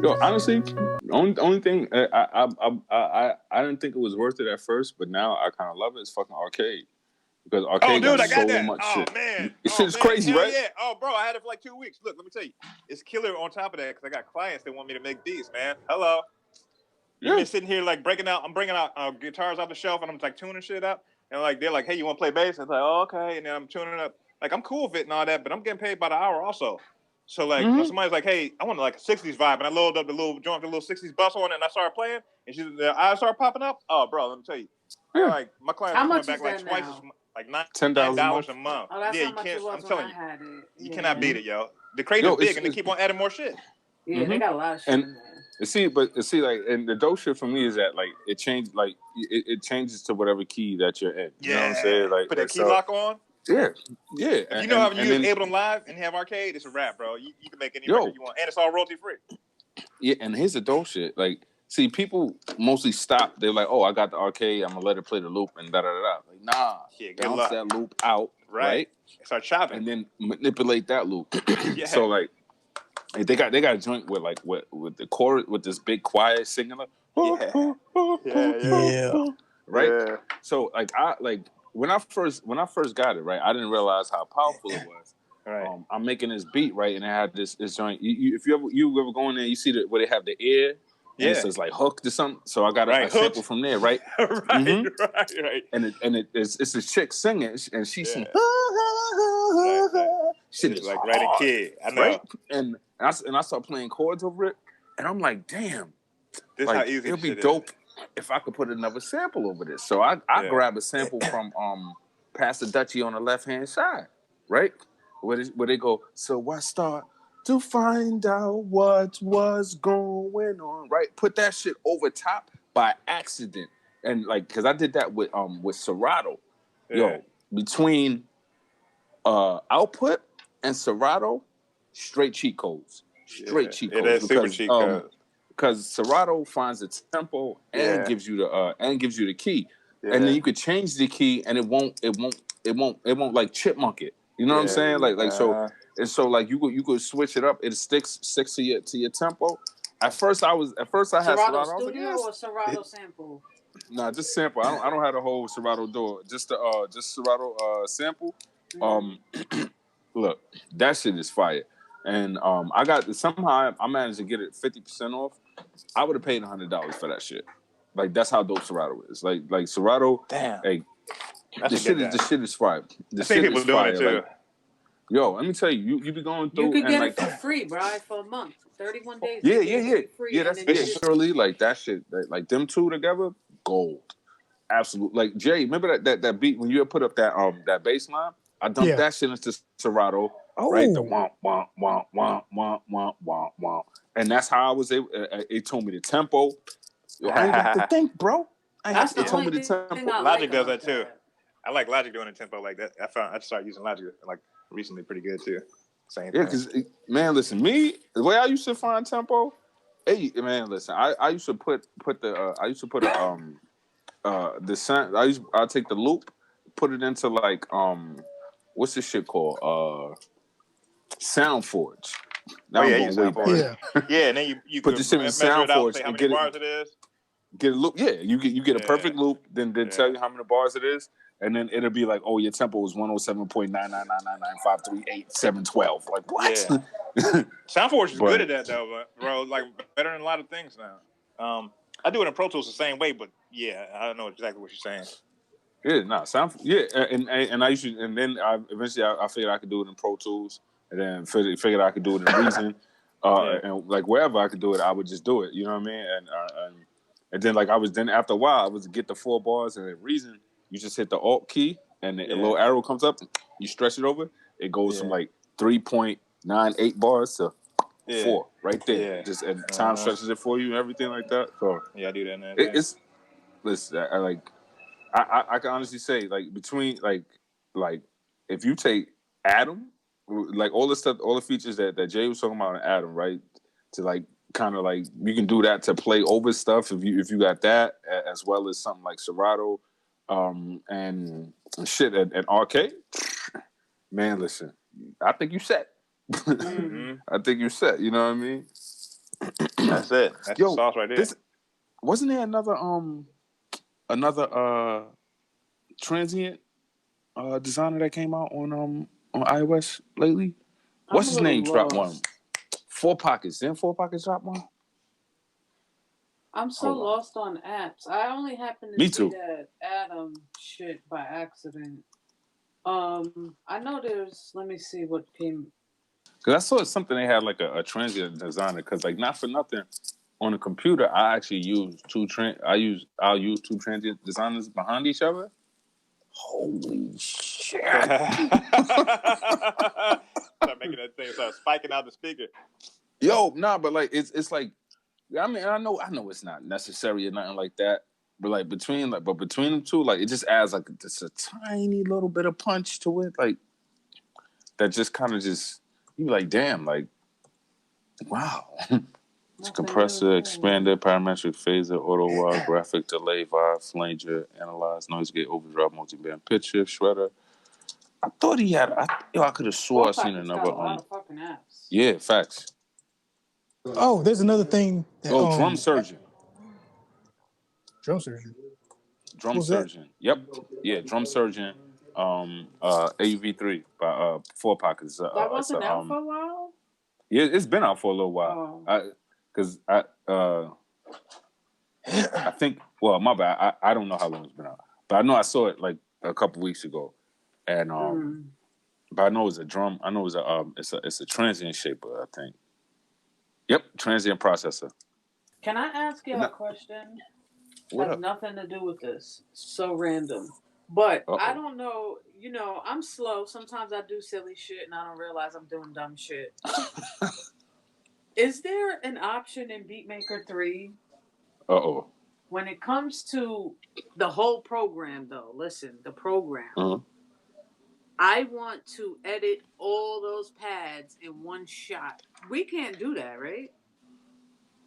Yo, honestly, only thing I didn't think it was worth it at first, but now I kind of love it. It's fucking arcade because arcade got so much shit. Man. This shit is crazy, Hell right? Yeah. Oh, bro, I had it for like 2 weeks. Look, let me tell you, it's killer. On top of that, because I got clients that want me to make beats, man. Hello. You've been sitting here like I'm bringing out guitars off the shelf, and I'm like tuning shit up, and like they're like, hey, you want to play bass? And it's like, oh, okay, and then I'm tuning it up. Like I'm cool with it and all that, but I'm getting paid by the hour also. So like when somebody's like, hey, I want like a 60s vibe, and I load up the little joint, the little 60s bus on it, and I start playing, and the eyes start popping up. Oh, bro, let me tell you, like my clients coming back like twice, like $10 a month. Oh, that's yeah, how much it was I'm telling you, you cannot beat it, yo. The crates are big, and they keep on adding more shit. Yeah, they got a lot of shit. Like, and the dope shit for me is that like it changed, like it changes to whatever key that you're in. You know what I'm saying? Like put that key lock on. Yeah. If you know how to use Ableton Live and have arcade, it's a wrap, bro. You can make any record you want, and it's all royalty free. Yeah, and here's the dope shit. Like, see, people mostly stop. They're like, "Oh, I got the arcade. I'm gonna let it play the loop and da da da." Like, nah, bounce that loop out, right? Start chopping, and then manipulate that loop. So like, they got a joint with like with the chorus with this big choir singing like, right? Yeah. So like. When I first got it, right, I didn't realize how powerful it was. Right. I'm making this beat, right, and it had this joint. If you ever go in there, you see where they have the ear, and it says like hooked or something. So I got a sample from there, right? right. And it's a chick singing, and she's singing. Shit is like right a kid, I know. Right? And I start playing chords over it, and I'm like, damn, this how easy it'll be dope. If I could put another sample over this. So I grab a sample from Pastor Dutchie on the left-hand side, right? Where they go, so I start to find out what was going on, right? Put that shit over top by accident. And like, cause I did that with Serato. Yo, between Output and Serato, straight cheat codes. Straight cheat codes. It is super cheat codes. Because Serato finds the tempo and gives you the key, and then you could change the key and it won't like chipmunk it. You know what I'm saying? Like so, and so like you could switch it up. It sticks to your tempo. At first I had Serato Studio or Serato Sample. Nah, just sample. I don't have the whole Serato door. Just Serato sample. Look, that shit is fire. And somehow I managed to get it 50% off. I would have paid $100 for that shit. Like that's how dope Serato is. Like Serato. Damn. Like the shit is fire. The shit is fire. Like, yo, let me tell you, you be going through. You could get it like, for free, bro, for a month, 31 days. Yeah. That's literally like that shit. Like them two together, gold. Absolute. Like Jay, remember that beat when you had put up that bass line? I dumped that shit into Serato. Right, the womp womp womp womp womp womp womp womp, and that's how I was able. It told me the tempo. Yo, I didn't have to think, bro. It told me the tempo. Logic does that too. I like Logic doing a tempo like that. I started using Logic like recently, pretty good too. Same thing. Because man, listen, the way I used to find tempo. Hey, man, listen, I used to put the sound. I take the loop, put it into like what's this shit called? SoundForge. Now and then you put this shit in SoundForge and get a loop. Yeah, you get a perfect loop, then tell you how many bars it is, and then it'll be like, oh, your tempo is 107.9999538.712. Like what? Yeah. SoundForge is good at that though, bro. Like better than a lot of things now. I do it in Pro Tools the same way, but yeah, I don't know exactly what you're saying. Yeah, and I used to, and then eventually I figured I could do it in Pro Tools. And then figured I could do it in Reason, and like wherever I could do it, I would just do it. You know what I mean? And then like after a while, I was get the 4 bars, and in Reason, you just hit the Alt key, and a little arrow comes up, you stretch it over, it goes from like 3.98 bars to 4 right there. Just and time stretches it for you and everything like that. So I do that now. Listen, I can honestly say like between like if you take Atom. Like all the features that Jay was talking about in Atom, right? To like kind of like you can do that to play over stuff if you got that, as well as something like Serato, and shit at Arcade. Man, listen, I think you set. I think you set. You know what I mean? That's it. That's the sauce right there. Wasn't there another transient designer that came out on iOS lately? What's his name? Dropped one. 4 Pockets. Didn't 4 Pockets drop one? I'm so lost on apps. I only happened to see that Adam shit by accident. I know there's. Let me see what came. Because I saw something they had like a transient designer. Because like not for nothing, on a computer I actually use I'll use 2 transient designers behind each other. Holy shit! Start making that thing start spiking out the speaker. Yo, nah, but like it's like, I mean, I know it's not necessary or nothing like that, but like between them two, like it just adds like just a tiny little bit of punch to it, like that just kind of just you be like, damn, like wow. It's compressor, expander, parametric phaser, auto wide, graphic delay, vibe, flanger, analyze, noise gate, overdrive, multiband pitch shift, shredder. I thought he had. I could have swore I seen another. Got a lot of fucking apps. Yeah, facts. Oh, there's another thing. That, Drum Surgeon. Drum Surgeon. Drum Surgeon. That? Yep. Yeah, Drum Surgeon. AUV3 by 4 Pockets. That wasn't out for a while. Yeah, it's been out for a little while. I think. Well, my bad. I don't know how long it's been out, but I know I saw it like a couple weeks ago, and but I know it's a drum. I know it's a transient shaper. I think. Yep, transient processor. Can I ask you a question? It has nothing to do with this. So random. But I don't know, you know, I'm slow. Sometimes I do silly shit and I don't realize I'm doing dumb shit. Is there an option in Beatmaker 3? When it comes to the whole program, though, listen, the program. I want to edit all those pads in one shot. We can't do that, right?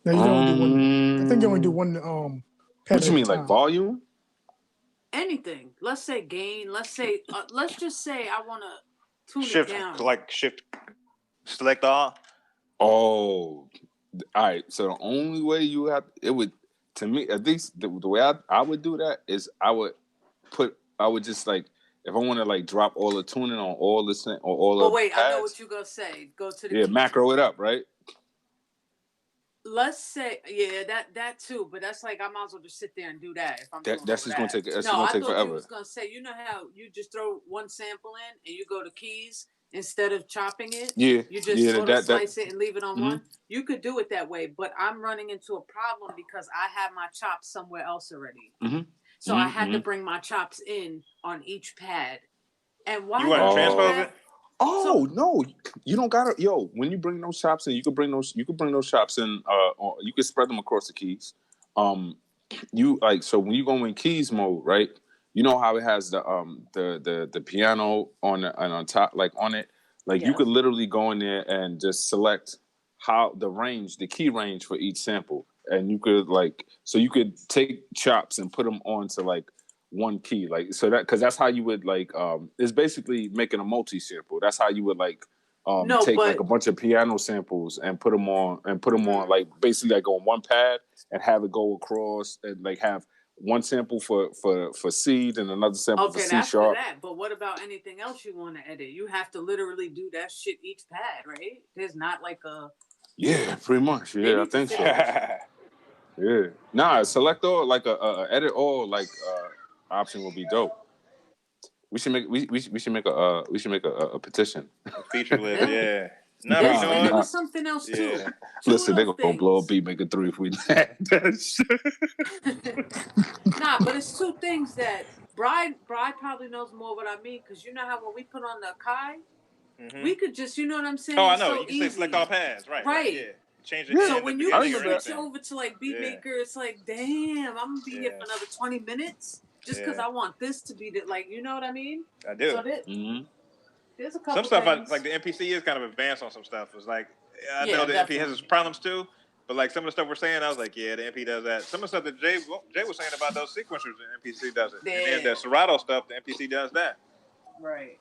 No, you can only do one. I think you only do one pad. What you mean, like volume? Anything. Let's say gain. Let's say. Let's just say I want to tune shift, it down. Like shift, select all. Oh, all right. So the only way you have it would, to me, at least the way I would do that is I would just like. If I want to like drop all the tuning on all the or all the wait, pads, I know what you're gonna say. Go to the key. Macro it up, right? Let's say that too, but that's like I might as well just sit there and do that if I'm doing that's just gonna take I thought forever. You was gonna say, you know how you just throw one sample in and you go to keys instead of chopping it. Yeah, you just sort of slice it and leave it on one. You could do it that way, but I'm running into a problem because I have my chops somewhere else already. So I had to bring my chops in on each pad. And why? You want to transpose it? No, you don't gotta. Yo, when you bring those chops in, you can bring those chops in. You can spread them across the keys. You like so when you go in keys mode, right? You know how it has the piano on top, like on it. Like you could literally go in there and just select how the key range for each sample. And you could you could take chops and put them onto like one key, like so that because that's how you would like it's basically making a multi-sample. That's how you would like take like a bunch of piano samples and put them on like basically like on one pad and have it go across and like have one sample for C and another sample for C sharp. For that. But what about anything else you want to edit? You have to literally do that shit each pad, right? There's not like a pretty much. Yeah, I think so. Yeah. Nah, select all like a edit all like option will be dope. We should make a petition. A feature list, yeah. There was something else too. Yeah. Listen, they're gonna blow up Beatmaker 3 if we that shit. Nah, but it's two things that Bride probably knows more what I mean, because you know how when we put on the Kai, we could just, you know what I'm saying? Oh, I know. So you can say select all pads, right? Yeah. Change it. Yeah. So when you switch over to like Beatmaker, it's like, damn, I'm gonna be here for another 20 minutes just because I want this to be like, you know what I mean? I do. So there's a couple. Some stuff like the MPC is kind of advanced on some stuff. It's like I know the MP has its problems too, but like some of the stuff we're saying, I was like, yeah, the MP does that. Some of the stuff that Jay was saying about those sequencers, the MPC does it. And then the Serato stuff, the MPC does that. Right.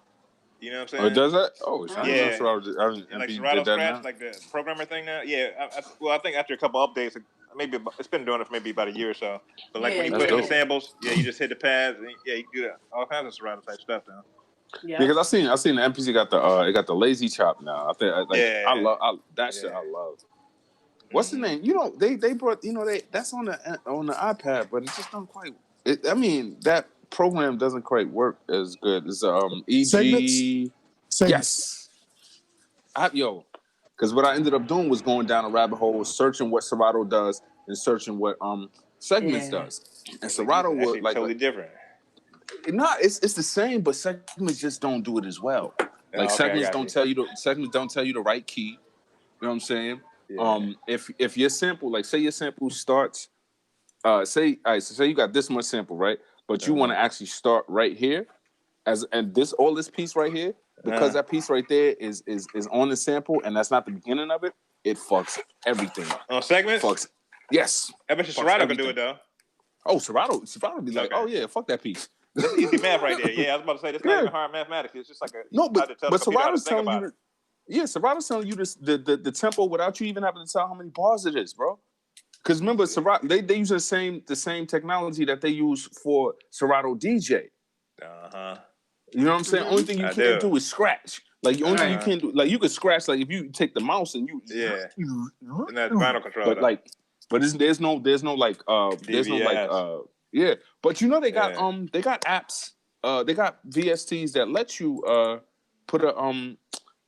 You know what I'm Oh, saying? does that? Oh, I yeah. Like Serato Scratch, like the programmer thing now. Yeah, I think after a couple updates, maybe it's been doing it for maybe about a year or so. But like when you put in the samples, you just hit the pads, and you can do that. All kinds of Serato type stuff now. Yeah, because I seen the MPC got the lazy chop now. I think I love that shit. I love. What's the name? You know they brought that's on the iPad, but it just don't quite. I mean that program doesn't quite work as good as EG. Segments? Yes. Because what I ended up doing was going down a rabbit hole, searching what Serato does and searching what Segments does, and Serato was like totally different. It's the same, but Segments just don't do it as well. Like Segments don't tell you the right key. You know what I'm saying? Yeah. If your sample, like say your sample starts, say you got this much sample, right? But you want to actually start right here, all this piece right here, because that piece right there is on the sample and that's not the beginning of it. It fucks everything up. On Segments? Yes. I bet you Serato can do it though. Oh, Serato be like, oh yeah, fuck that piece. That's easy math right there. Yeah, I was about to say, that's not even hard mathematics. It's just like but Serato's telling you, Serato's telling you the tempo without you even having to tell how many bars it is, bro. Because remember, Serato, they use the same technology that they use for Serato DJ. You know what I'm saying? Only thing you can't do is scratch. Like the only thing you can't do, like you could scratch, like if you take the mouse and you and that vinyl control. But there's no like But you know they got apps, they got VSTs that let you put a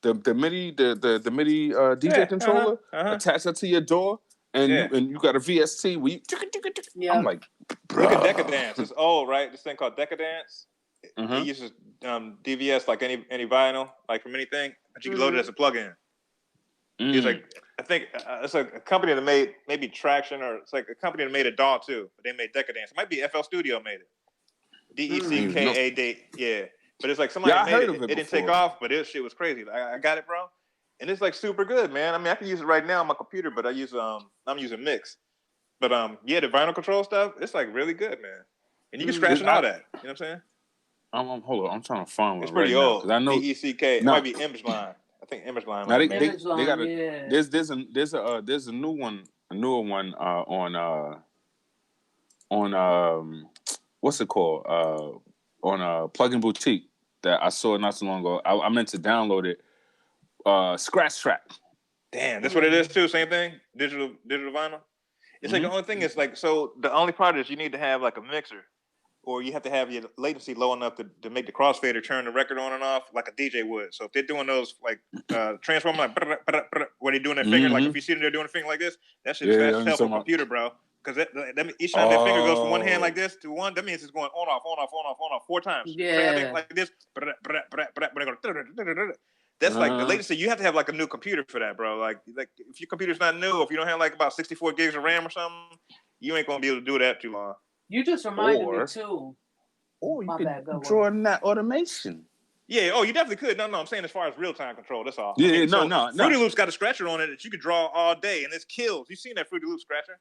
the MIDI DJ controller, attach that to your door, and you got a VST where you I'm like, bruh. Look at Decadence. It's old, right? This thing called Decadence. It uses DVS like any vinyl, like from anything, but you can load it as a plugin. It's like I think it's like a company that made maybe Traction, or it's like a company that made a DAW too, but they made Decadence. It might be FL Studio made it. DECKA, yeah. But it's like somebody made it. It didn't take off, but this shit was crazy. I got it, bro, and it's like super good, man. I mean, I can use it right now on my computer, but I'm using Mix. But the vinyl control stuff, it's like really good, man. And you can scratch and all that. You know what I'm saying? Hold on. I'm trying to find one. It's pretty old. I know DECK. It might be Image-Line. I think Image-Line. Now they got there's a newer one on what's it called on Plugin Boutique that I saw not so long ago. I meant to download it. Scratch Track. Damn, that's what it is too. Same thing. Digital vinyl. It's like the only thing is like, so the only part is you need to have like a mixer, or you have to have your latency low enough to make the crossfader turn the record on and off like a DJ would. So if they're doing those like transform like where they're doing their finger, like if you see them they're doing a finger like this, that shit is fast as hell for a computer, bro. Because each time their finger goes from one hand like this to one, that means it's going on off 4 times. Yeah. Like this. That's like the latency. You have to have like a new computer for that, bro. Like if your computer's not new, if you don't have like about 64 gigs of RAM or something, you ain't gonna be able to do that too long. You just reminded me too. Or you could draw in that automation. Yeah. Oh, you definitely could. No. I'm saying as far as real time control. That's all. Yeah. Fruity Loops got a scratcher on it that you could draw all day, and it kills. You seen that Fruity Loop scratcher?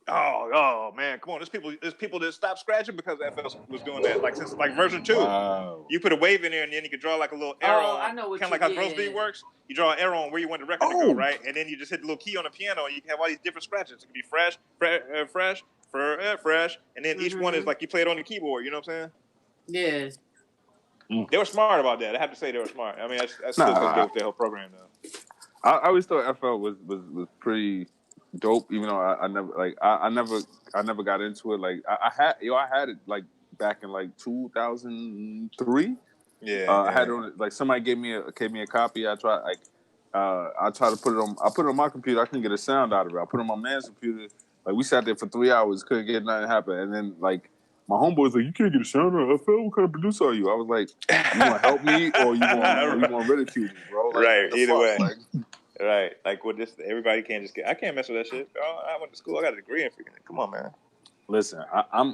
Oh man, come on! There's people that stopped scratching because FL was doing that. Like since like version 2, you put a wave in there and then you could draw like a little arrow. Oh, I know what kind of like how Rose Beat works. You draw an arrow on where you want the record to go, right? And then you just hit the little key on the piano and you can have all these different scratches. It could be fresh, and then each one is like you play it on the keyboard. You know what I'm saying? Yeah. They were smart about that. I have to say they were smart. I mean, I still couldn't do with the whole program though. I always thought FL was pretty dope, even though I never got into it. Like I had it like back in like 2003. I had it on, like somebody gave me a copy. I tried to put it on my computer. I couldn't get a sound out of it. I put it on my man's computer. Like we sat there for 3 hours, couldn't get nothing happen. And then like my homeboy's like, you can't get a sound out of FL. What kind of producer are you? I was like, you want to help me or you want to ridicule me, bro? Like, right. Either way. Like, right, like with this, everybody can't just get. I can't mess with that shit. I went to school. I got a degree in freaking. Come on, man. Listen, I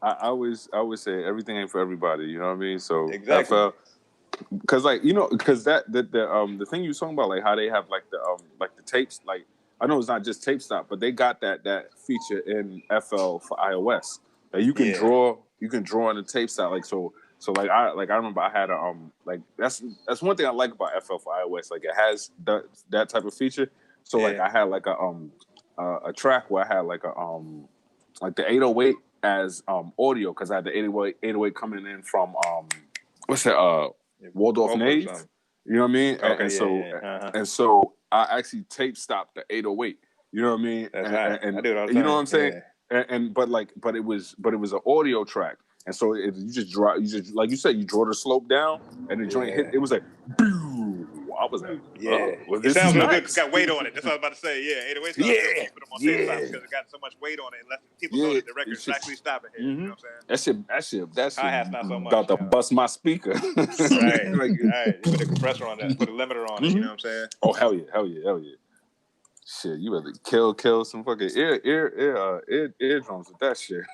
always say everything ain't for everybody. You know what I mean? So exactly. Because the thing you were talking about, like how they have like the tapes. Like I know it's not just tape stop, but they got that feature in FL for iOS. Like you can draw in the tape stop. Like so So like I remember I had a like that's one thing I like about FL for iOS. Like it has that type of feature. So like I had like a track where I had like like the 808 as audio because I had the 808 coming in from what's that Waldorf Nave. You know what I mean? Okay, and so I actually tape stopped the 808. You know what I mean? That's right. And I do it all the time. You know what I'm saying? And but it was an audio track. And so you just like you said, you draw the slope down, and the joint hit. It was like, boo! I was like, well, it sounds real good because it's got weight on it. That's what I was about to say. Yeah, 808 sounds good. You put them on tape stop because it got so much weight on it, and let people know that the record is actually stopping here. You know what I'm saying? That shit not so much, about to bust my speaker. Right. You put a compressor on that, put a limiter on it. You know what I'm saying? Oh hell yeah! Shit, you better kill some fucking eardrums with that shit.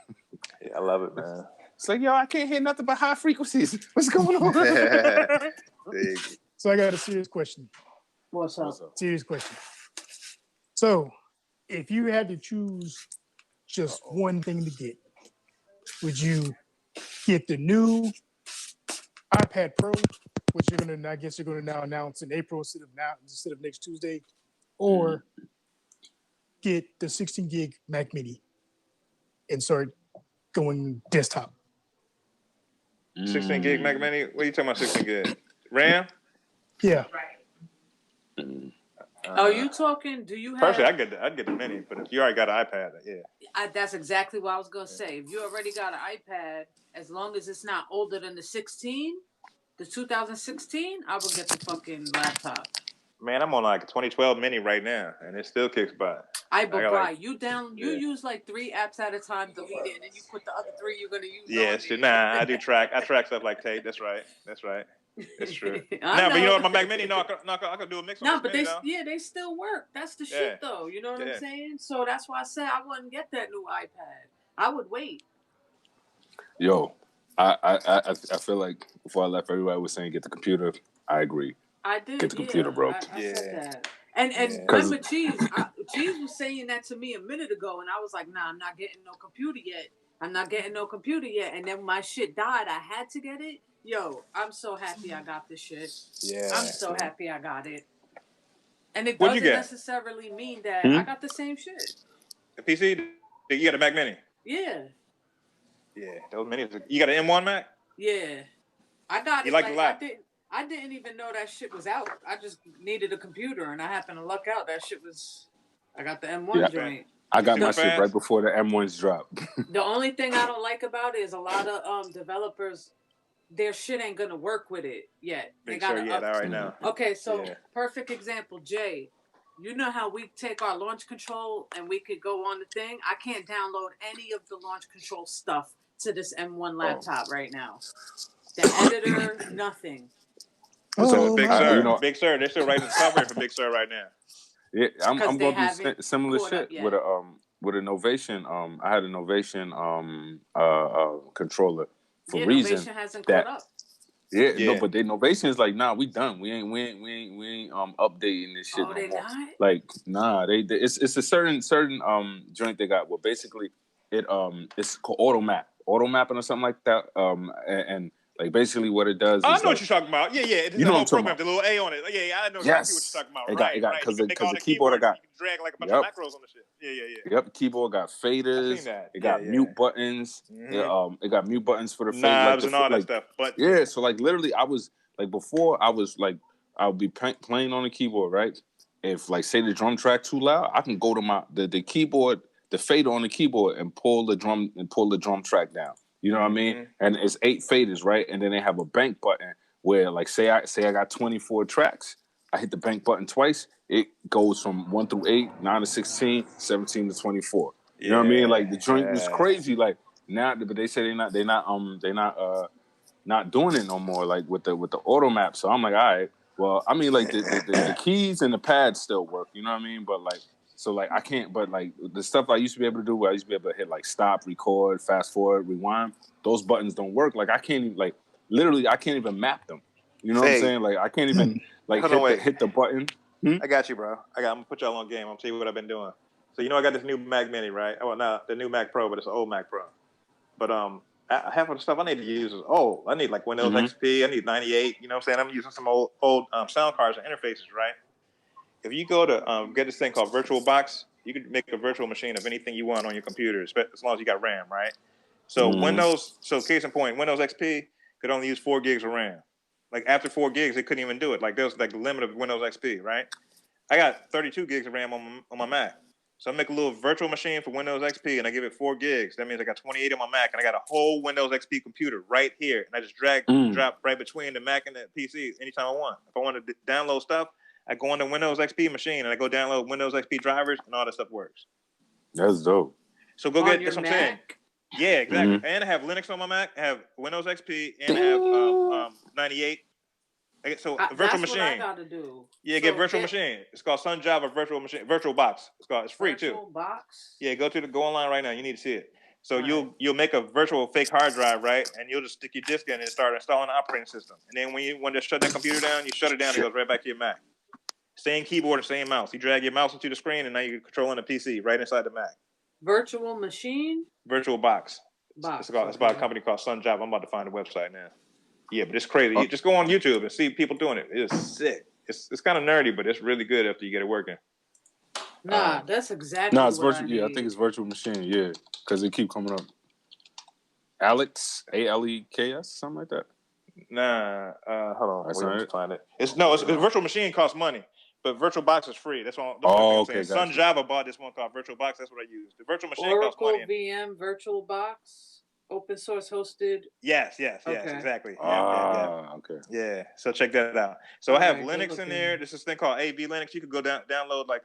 Yeah, I love it, man. It's like, yo, I can't hear nothing but high frequencies. What's going on? So I got a serious question. What's up? Serious question. So, if you had to choose just one thing to get, would you get the new iPad Pro, which I guess you're gonna now announce in April instead of next Tuesday, or get the 16 gig Mac Mini and start going desktop? 16 gig Mac Mini? What are you talking about 16 gig? RAM? Yeah. Are you talking, do you have... Personally, I'd get the Mini, but if you already got an iPad, that's exactly what I was going to say. If you already got an iPad, as long as it's not older than the 2016, I would get the fucking laptop. Man, I'm on like a 2012 Mini right now, and it still kicks butt. You use like 3 apps at a time, delete it, and then you put the other 3 you're gonna use. Yeah, shit. Nah, I track stuff like tape. That's right. It's true. But you know what? My Mac Mini, I can do a mix on this Mini, though. They still work. That's the shit, though. You know what I'm saying? So that's why I said I wouldn't get that new iPad. I would wait. Yo, I feel like before I left, everybody was saying get the computer. I agree. I did. Get the computer, bro. I said that. And remember, Cheez was saying that to me a minute ago, and I was like, nah, I'm not getting no computer yet. And then my shit died. I had to get it. Yo, I'm so happy I got this shit. Yeah. I'm so happy I got it. And it doesn't necessarily mean that I got the same shit. A PC? You got a Mac Mini? Yeah. Yeah, those minis. You got an M1 Mac? Yeah. I got it. You like it a lot? I didn't even know that shit was out. I just needed a computer, and I happened to luck out. That shit was... I got the M1 joint. I got my shit right before the M1s dropped. The only thing I don't like about it is a lot of developers, their shit ain't going to work with it yet. They got to right now. Okay, so perfect example, Jay. You know how we take our launch control and we could go on the thing? I can't download any of the launch control stuff to this M1 laptop right now. The editor, nothing. So Big Sur, they're still writing software for Big Sur right now. Yeah, I'm going to do similar shit with a Novation. I had a Novation controller for reason Novation hasn't caught up. Yeah, no, but the Novation is like, nah, we done. We ain't updating this shit. Oh, they not? Like, nah, it's a certain joint they got. Well, basically, it's called auto mapping or something like that. And like basically what it does. I know what you're talking about. Yeah. It's the whole program, the little A on it. Yeah, I know exactly what you're talking about. It got because the keyboard got drag like a bunch of macros on the shit. Yeah. Yep, the keyboard got faders. It got mute buttons. It got mute buttons for the knobs and all that stuff. But so like literally, I was like before I was like I would be playing on the keyboard, right? If like say the drum track too loud, I can go to the keyboard, the fader on the keyboard, and pull the drum track down. You know what I mean? And it's 8 faders, right? And then they have a bank button where, like, say I got 24 tracks. I hit the bank button twice. It goes from 1 through 8, 9 to 16, 17 to 24. You know what I mean? Like the joint was crazy. Like now, but they say they're not doing it no more. Like with the auto map. So I'm like, all right. Well, I mean, like the keys and the pads still work. You know what I mean? But like. So, like, I can't, but, like, the stuff I used to be able to do, where I used to be able to hit, like, stop, record, fast forward, rewind, those buttons don't work. Like, I can't even, like, literally, I can't even map them. You know what I'm saying? Like, I can't even, like, hit the button. I got you, bro. I'm going to put y'all on game. I'm going to tell you what I've been doing. So, I got this new Mac Mini, right? Oh, no, the new Mac Pro, but it's an old Mac Pro. But half of the stuff I need to use is old. I need like Windows XP. I need 98. You know what I'm saying? I'm using some old sound cards and interfaces, right? If you go to get this thing called VirtualBox, you can make a virtual machine of anything you want on your computer, as long as you got RAM, right? So case in point, Windows XP could only use 4 gigs of RAM. Like after 4 gigs, it couldn't even do it. Like there was like the limit of Windows XP, right? I got 32 gigs of RAM on my Mac. So I make a little virtual machine for Windows XP and I give it 4 gigs. That means I got 28 on my Mac and I got a whole Windows XP computer right here. And I just drop right between the Mac and the PC anytime I want. If I want to download stuff, I go on the Windows XP machine and I go download Windows XP drivers and all that stuff works. That's dope. So go get, that's what I'm saying. Yeah, exactly. And I have Linux on my Mac, I have Windows XP, and I have 98. So virtual machine. That's what I gotta do. Yeah, so get virtual machine. It's called Sun Java Virtual Machine. VirtualBox. It's free too. VirtualBox. Yeah, go online right now. You need to see it. So you'll make a virtual fake hard drive, right? And you'll just stick your disk in and start installing the operating system. And then when you want to shut that computer down, you shut it down. It goes right back to your Mac. Same keyboard and same mouse. You drag your mouse into the screen, and now you're controlling the PC right inside the Mac. Virtual machine. VirtualBox. It's by a company called Sun Java. I'm about to find the website now. Yeah, but it's crazy. You just go on YouTube and see people doing it. It's sick. It's kind of nerdy, but it's really good after you get it working. Nah, that's exactly. No, it's virtual. Yeah, I think it's virtual machine. Yeah, because they keep coming up. Alex, ALEKS, something like that. Nah, hold on. Wait, find it. It's virtual machine costs money, but VirtualBox is free. That's all. Okay. Sun Java bought this one called VirtualBox. That's what I use. The virtual machine costs money. Oracle VM VirtualBox. Open source hosted. Yes, exactly. Okay. Yeah, so check that out. So I have Linux in there. There's this thing called AV Linux. You could go download like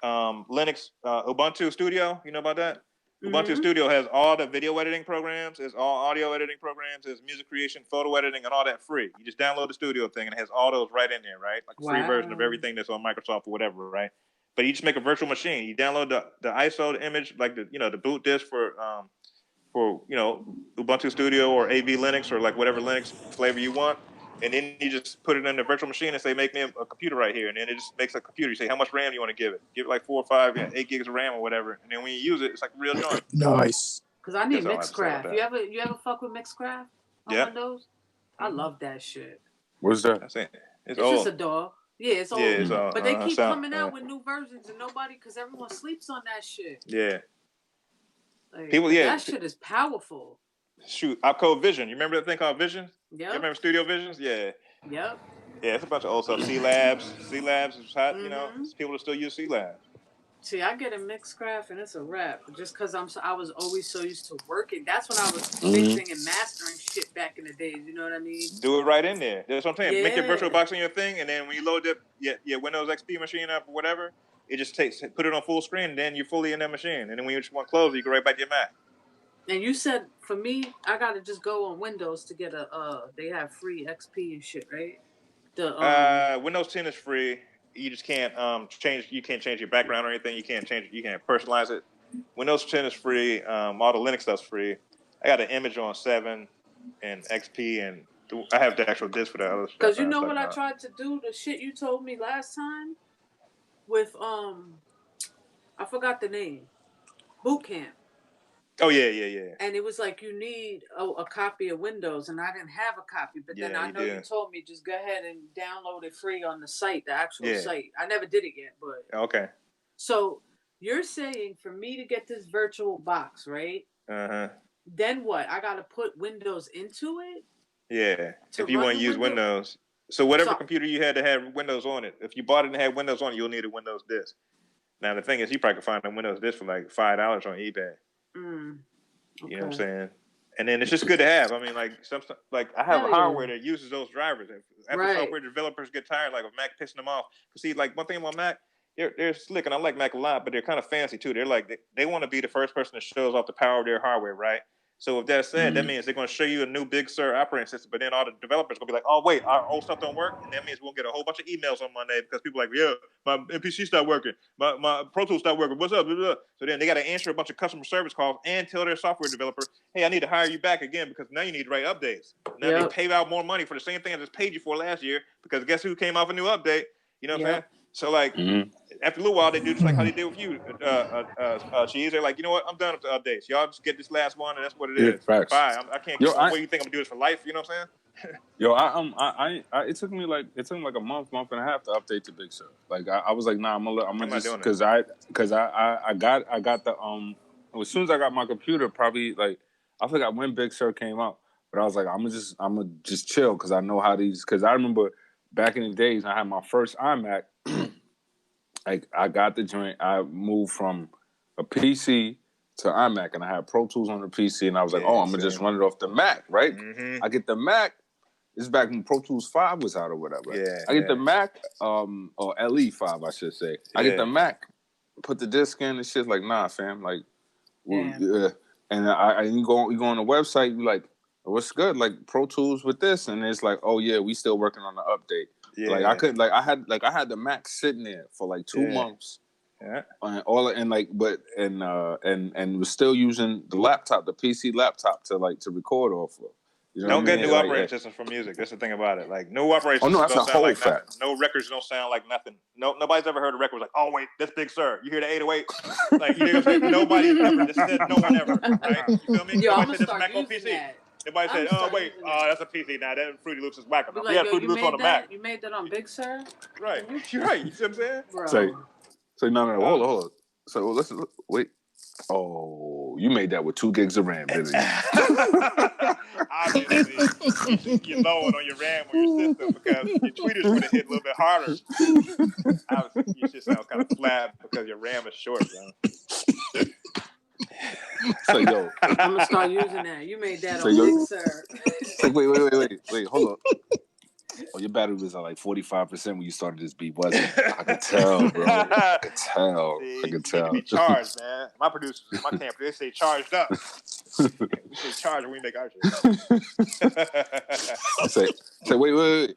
Linux Ubuntu Studio. You know about that? Ubuntu Studio has all the video editing programs, it's all audio editing programs, it's music creation, photo editing, and all that free. You just download the Studio thing, and it has all those right in there, right? Like a free version of everything that's on Microsoft or whatever, right? But you just make a virtual machine. You download the ISO, the image, like the boot disk for Ubuntu Studio or AV Linux or like whatever Linux flavor you want, and then you just put it in the virtual machine and say, make me a computer right here, and then it just makes a computer. You say, how much RAM do you want to give it? Give it like 4 or 5, 8 gigs of RAM or whatever, and then when you use it, it's like a real joint. Nice. Because I need Mixcraft. You ever fuck with Mixcraft on Windows? I love that shit. What's that? It's just a DAW. Yeah, it's old. Yeah, it's but they keep coming out with new versions, and because everyone sleeps on that shit. Yeah. Like, that shit is powerful. Shoot, Opcode Vision. You remember that thing called Vision? Yeah. You remember Studio Visions? Yeah. Yep. Yeah, it's a bunch of old stuff. C-Labs is hot. People that still use C-Labs. See, I get a Mixcraft and it's a wrap. Just because I was always so used to working. That's when I was mixing and mastering shit back in the days. You know what I mean? Do it right in there. That's what I'm saying. Yeah. Make your VirtualBox on your thing, and then when you load your Windows XP machine up or whatever, it just put it on full screen, and then you're fully in that machine. And then when you just want to close it, you go right back to your Mac. And you said, for me, I got to just go on Windows to get they have free XP and shit, right? Windows 10 is free. You just can't change your background or anything. You can't change it. You can't personalize it. Windows 10 is free. All the Linux stuff's free. I got an image on 7 and XP, and I have the actual disk for that other stuff. Because you know what I tried to do? The shit you told me last time with, I forgot the name. Boot Camp. Oh, yeah. And it was like you need a copy of Windows, and I didn't have a copy. But then I know you told me just go ahead and download it free on the site, the actual site. I never did it yet, but... Okay. So you're saying for me to get this VirtualBox, right? Uh-huh. Then what? I got to put Windows into it? Yeah, if you want to use Windows. So whatever computer you had to have Windows on it, if you bought it and had Windows on it, you'll need a Windows disk. Now, the thing is, you probably can find a Windows disk for like $5 on eBay. Okay. You know what I'm saying? And then it's just good to have. I mean, I have hardware that uses those drivers. After software developers get tired, like, of Mac pissing them off. See, like, one thing about Mac, they're slick, and I like Mac a lot, but they're kind of fancy too. They're like, they want to be the first person that shows off the power of their hardware, right? So with that said, that means they're going to show you a new Big Sur operating system, but then all the developers going to be like, oh, wait, our old stuff don't work? And that means we'll get a whole bunch of emails on Monday because people are like, yeah, my MPC stopped working. My Pro Tools stopped working. What's up? Blah, blah. So then they got to answer a bunch of customer service calls and tell their software developer, hey, I need to hire you back again because now you need to write updates. Now they pay out more money for the same thing I just paid you for last year because guess who came off a new update? You know what I'm saying? So like after a little while, they do just like how they did with you, Cheez. They're like, you know what? I'm done with the updates. Y'all just get this last one, and that's what it is. Facts. Bye. I can't. What do you think I'm gonna do this for life? You know what I'm saying? Yo, it took me like a month and a half to update to Big Sur. Like I was like, nah, I'm gonna just because I got the as soon as I got my computer, probably like I forgot when Big Sur came out, but I was like, I'm gonna just chill because I know how these. Because I remember back in the days, I had my first iMac. Like I got the joint. I moved from a PC to iMac, and I had Pro Tools on the PC, and I was like, I'm gonna just run it off the Mac, right? I get the Mac. This is back when Pro Tools 5 was out or whatever. I get the Mac, or LE 5, I should say. I get the Mac, put the disc in, and shit's like, nah, fam, like, and you go on the website, you like, what's good? Like Pro Tools with this, and it's like, oh yeah, we still working on the update. Like I could, I had the Mac sitting there for like 2 months. And and was still using the laptop, the PC laptop to record off of. You know don't get new operating systems for music. That's the thing about it. Like no operating systems don't sound like nothing. No records don't sound like nothing. Nobody's ever heard a record was like, oh wait, that's Big Sur. You hear the 808? Like nobody's ever just said no one ever. Right? You feel me? Yo, I'm nobody gonna said start Mac on PC. that. Nobody said, oh wait, that's a PC now. That Fruity Loops is whack. Like, we had Fruity Loops on the Mac. You made that on Big Sur? Right. You're right. You see what I'm saying? Bro. So no, hold on. So let's wait. Oh, you made that with 2 gigs of RAM, didn't you? Obviously, you low it on your RAM or your system because your tweeters would have hit a little bit harder. Obviously, you should sound kind of flat because your RAM is short, bro. So yo, I'm gonna start using that. You made that on Big Sur. So wait, hold on. Oh, your battery was at like 45% when you started this beat, wasn't it? I could tell, bro. I could tell. See, I could tell. You need to be charged, man. My producers, my camp, they say charged up. We say charged when we make our shit. Say, wait.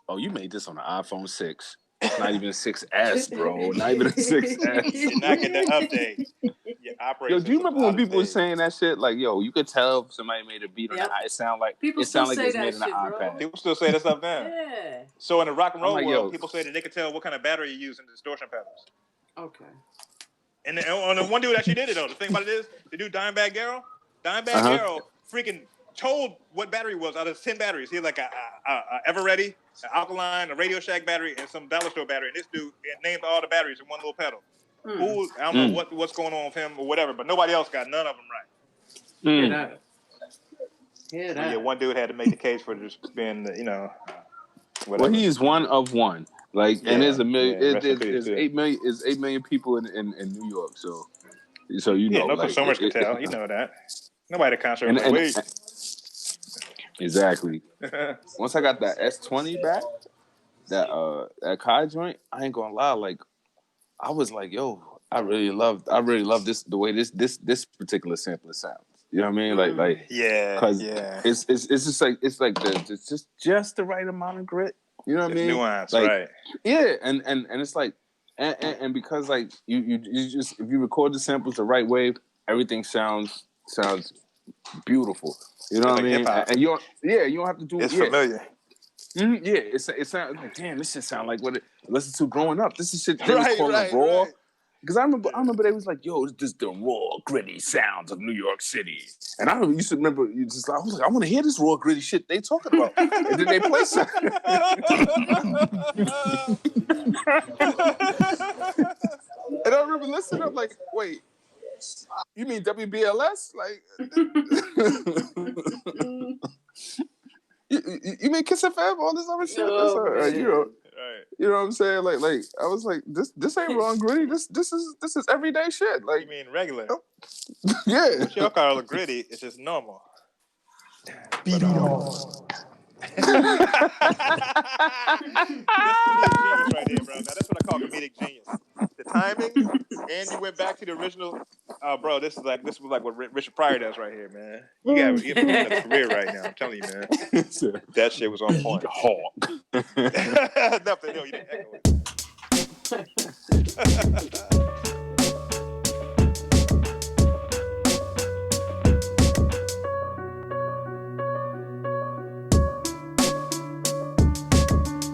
Oh, you made this on the iPhone 6. It's not even a 6S, bro. Not even a 6S. You're not getting the update. Yo, do you remember when people were saying that shit? Like, yo, you could tell if somebody made a beat on it. It sound like people it was made on an iPad. People still say that stuff now. Yeah. So in the rock and roll world, people say that they could tell what kind of battery you use in the distortion pedals. Okay. And on the one dude actually did it though. The thing about it is, the dude Dimebag Darrell freaking told what battery was out of 10 batteries. He had like a Everready, an Alkaline, a Radio Shack battery, and some dollar store battery. And this dude named all the batteries in one little pedal. Ooh, I don't know what's going on with him or whatever, but nobody else got none of them right. Yeah, one dude had to make the case for just being, whatever. Well, he is one of one. Like, and there's 8 million people in New York, so you know. No consumers can tell. You know that. Nobody at concert was like, wait. Exactly. Once I got that S20 back, that Kai joint, I ain't gonna lie, like I was like, yo, I really love this the way this particular sampler sounds. You know what I mean? Like because it's just like it's just the right amount of grit. You know what I mean? Nuance, like, right? Yeah, and it's like and because like you just if you record the samples the right way, everything sounds beautiful. You know what I mean? Hip-hop. And you don't have to do it's familiar. Mm-hmm, yeah, it sounds like, damn, this shit sound like what it listened to growing up. This is shit they was calling raw. Because I remember they was like, yo, this is the raw, gritty sounds of New York City. And I used to remember, I was like, I want to hear this raw, gritty shit they talking about. And then they play something. And I remember listening, I'm like, wait, you mean WBLS? Like, you mean Kiss FM, all this other shit? You know what I'm saying? Like I was like, this ain't raw and gritty. This is everyday shit. Like, you mean regular? Yeah. What y'all call it gritty? It's just normal. Beat on. That's comedic genius right there, bro. Now that's what I call comedic genius. The timing, and you went back to the original. Bro, this was like what Richard Pryor does right here, man. You got a career right now. I'm telling you, man. That shit was on point. Hawk. Nothing. No, you didn't echo it.